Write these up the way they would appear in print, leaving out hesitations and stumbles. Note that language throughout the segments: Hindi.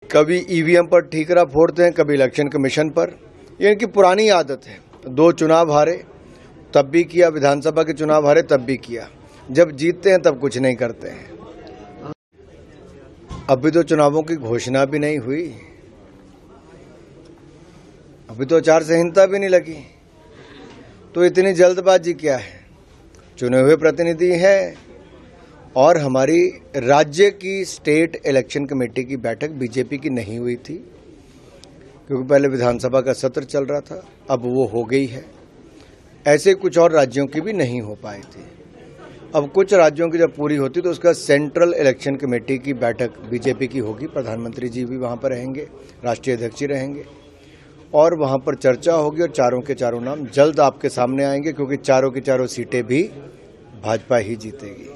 कभी ईवीएम पर ठीकरा फोड़ते हैं, कभी इलेक्शन कमीशन पर। ये इनकी पुरानी आदत है। 2 चुनाव हारे तब भी किया, विधानसभा के चुनाव हारे तब भी किया, जब जीतते हैं तब कुछ नहीं करते हैं। अभी तो चुनावों की घोषणा भी नहीं हुई, अभी तो आचार संहिता भी नहीं लगी, तो इतनी जल्दबाजी क्या है? चुने हुए प्रतिनिधि हैं और हमारी राज्य की स्टेट इलेक्शन कमेटी की बैठक बीजेपी की नहीं हुई थी, क्योंकि पहले विधानसभा का सत्र चल रहा था, अब वो हो गई है। ऐसे कुछ और राज्यों की भी नहीं हो पाई थी। अब कुछ राज्यों की जब पूरी होती तो उसका सेंट्रल इलेक्शन कमेटी की बैठक बीजेपी की होगी। प्रधानमंत्री जी भी वहाँ पर रहेंगे, राष्ट्रीय अध्यक्ष जी रहेंगे और वहाँ पर चर्चा होगी और चारों के चारों नाम जल्द आपके सामने आएंगे, क्योंकि चारों की चारों सीटें भी भाजपा ही जीतेगी।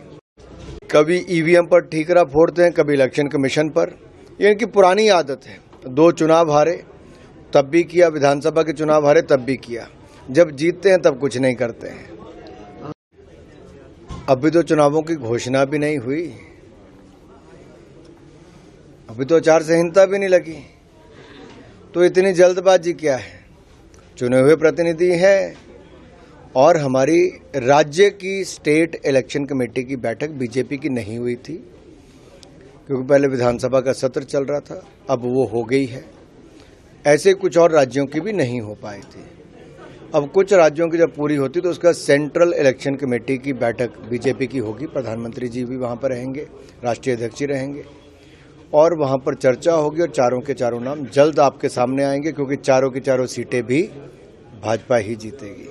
कभी ईवीएम पर ठीकरा फोड़ते हैं, कभी इलेक्शन कमीशन पर। ये इनकी पुरानी आदत है। 2 चुनाव हारे तब भी किया, विधानसभा के चुनाव हारे तब भी किया, जब जीतते हैं तब कुछ नहीं करते हैं। अभी तो चुनावों की घोषणा भी नहीं हुई, अभी तो आचार संहिता भी नहीं लगी, तो इतनी जल्दबाजी क्या है? चुने हुए प्रतिनिधि हैं और हमारी राज्य की स्टेट इलेक्शन कमेटी की बैठक बीजेपी की नहीं हुई थी, क्योंकि पहले विधानसभा का सत्र चल रहा था, अब वो हो गई है। ऐसे कुछ और राज्यों की भी नहीं हो पाई थी। अब कुछ राज्यों की जब पूरी होती तो उसका सेंट्रल इलेक्शन कमेटी की बैठक बीजेपी की होगी। प्रधानमंत्री जी भी वहाँ पर रहेंगे, राष्ट्रीय अध्यक्ष जी रहेंगे और वहाँ पर चर्चा होगी और चारों के चारों नाम जल्द आपके सामने आएंगे, क्योंकि चारों की चारों सीटें भी भाजपा ही जीतेगी।